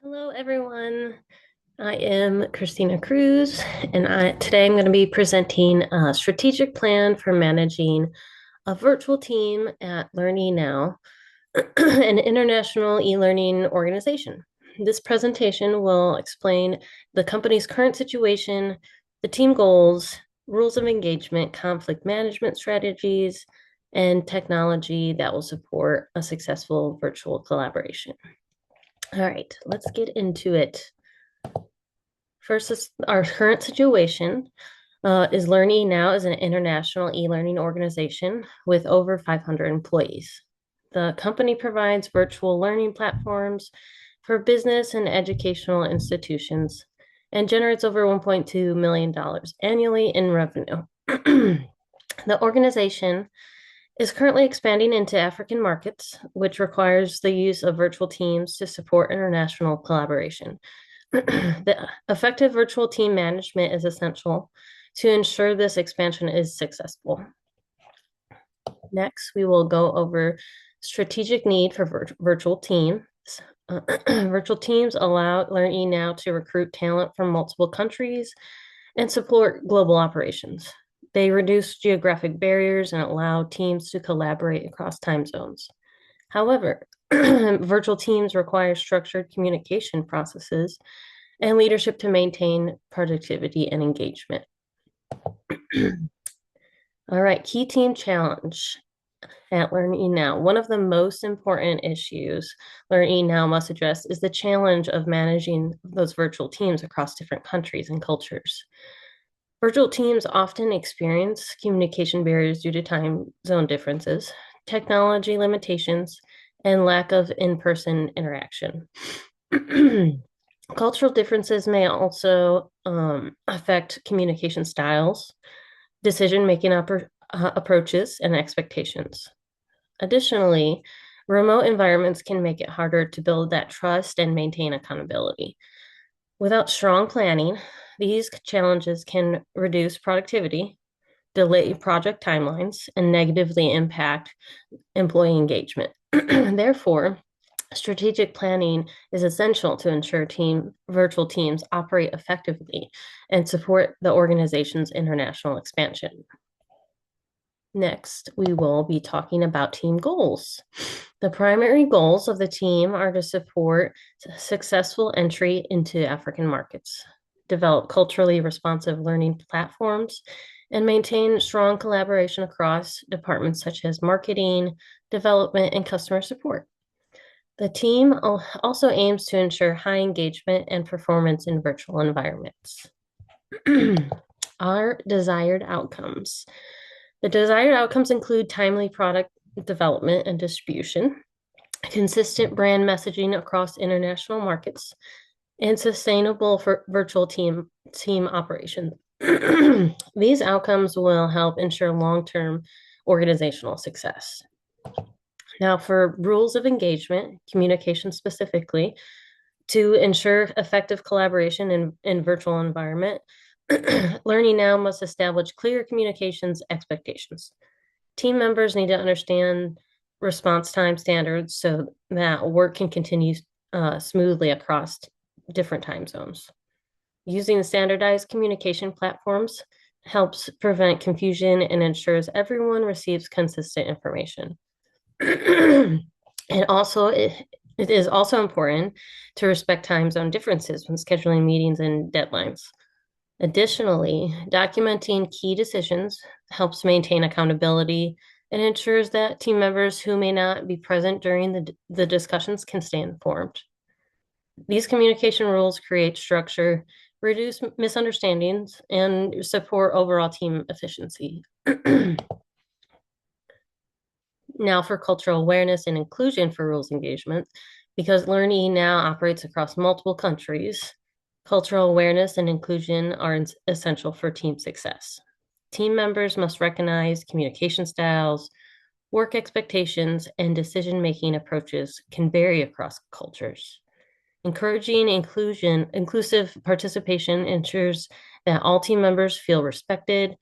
Hello, everyone. I am Christina Cruz, and today I'm going to be presenting a strategic plan for managing a virtual team at LearningNow, an international e-learning organization. This presentation will explain the company's current situation, the team goals, rules of engagement, conflict management strategies, and technology that will support a successful virtual collaboration. All right, let's get into it. First is our current situation. Is Learning Now is an international e-learning organization with over 500 employees. The company provides virtual learning platforms for business and educational institutions and generates over $1.2 million annually in revenue. The organization is currently expanding into African markets, which requires the use of virtual teams to support international collaboration. The effective virtual team management is essential to ensure this expansion is successful. Next, we will go over strategic need for virtual teams. Virtual teams allow LearningNow to recruit talent from multiple countries and support global operations. They reduce geographic barriers and allow teams to collaborate across time zones. However, virtual teams require structured communication processes and leadership to maintain productivity and engagement. All right, key team challenge at LearningNow. One of the most important issues LearningNow must address is the challenge of managing those virtual teams across different countries and cultures. Virtual teams often experience communication barriers due to time zone differences, technology limitations, and lack of in-person interaction. Cultural differences may also affect communication styles, decision-making approaches, and expectations. Additionally, remote environments can make it harder to build that trust and maintain accountability. Without strong planning, these challenges can reduce productivity, delay project timelines, and negatively impact employee engagement. Therefore, strategic planning is essential to ensure virtual teams operate effectively and support the organization's international expansion. Next, we will be talking about team goals. The primary goals of the team are to support successful entry into African markets, develop culturally responsive learning platforms, and maintain strong collaboration across departments such as marketing, development, and customer support. The team also aims to ensure high engagement and performance in virtual environments. Our desired outcomes. The desired outcomes include timely product development and distribution, consistent brand messaging across international markets, and sustainable for virtual team operations. These outcomes will help ensure long-term organizational success. Now, for rules of engagement, communication specifically, to ensure effective collaboration in virtual environment, LearningNow must establish clear communications expectations. Team members need to understand response time standards so that work can continue smoothly across different time zones. Using standardized communication platforms helps prevent confusion and ensures everyone receives consistent information. It is also important to respect time zone differences when scheduling meetings and deadlines. Additionally, documenting key decisions helps maintain accountability and ensures that team members who may not be present during the discussions can stay informed. These communication rules create structure, reduce misunderstandings, and support overall team efficiency. Now, for cultural awareness and inclusion for rules engagement, because LearningNow operates across multiple countries, cultural awareness and inclusion are essential for team success. Team members must recognize communication styles, work expectations, and decision-making approaches can vary across cultures. Encouraging inclusive participation ensures that all team members feel respected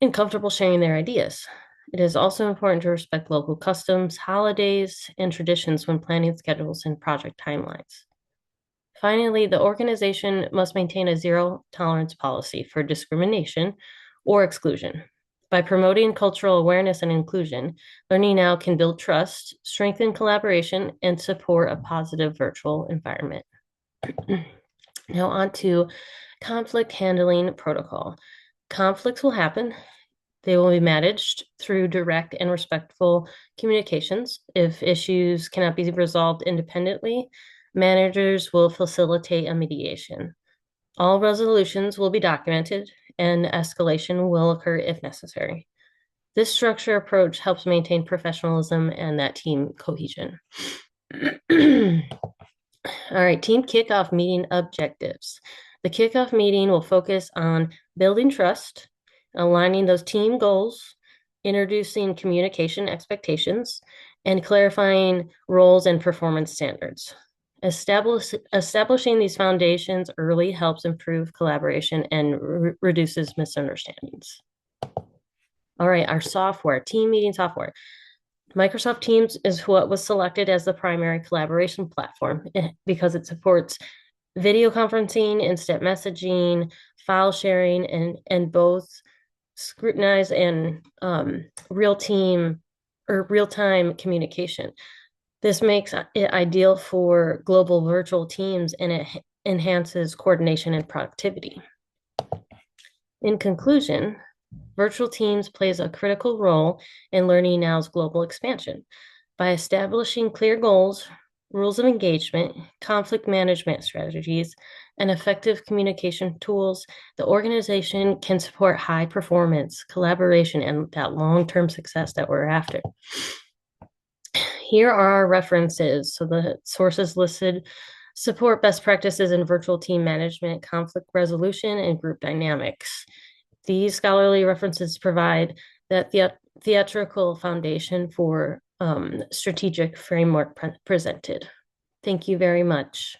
and comfortable sharing their ideas. It is also important to respect local customs, holidays, and traditions when planning schedules and project timelines. Finally, the organization must maintain a zero tolerance policy for discrimination or exclusion. By promoting cultural awareness and inclusion, Learning Now can build trust, strengthen collaboration, and support a positive virtual environment. Now, on to conflict handling protocol. Conflicts will happen. They will be managed through direct and respectful communications. If issues cannot be resolved independently, managers will facilitate a mediation. All resolutions will be documented, and escalation will occur if necessary. This structure approach helps maintain professionalism and that team cohesion. All right, team kickoff meeting objectives. The kickoff meeting will focus on building trust, aligning those team goals, introducing communication expectations, and clarifying roles and performance standards. Establishing these foundations early helps improve collaboration and reduces misunderstandings. All right, our software, team meeting software. Microsoft Teams is what was selected as the primary collaboration platform because it supports video conferencing, instant messaging, file sharing, and both scrutinize and real-time communication. This makes it ideal for global virtual teams, and it enhances coordination and productivity. In conclusion, virtual teams plays a critical role in Learning Now's global expansion. By establishing clear goals, rules of engagement, conflict management strategies, and effective communication tools, the organization can support high performance, collaboration, and that long-term success that we're after. Here are our references. So the sources listed support best practices in virtual team management, conflict resolution, and group dynamics. These scholarly references provide that theatrical foundation for strategic framework presented. Thank you very much.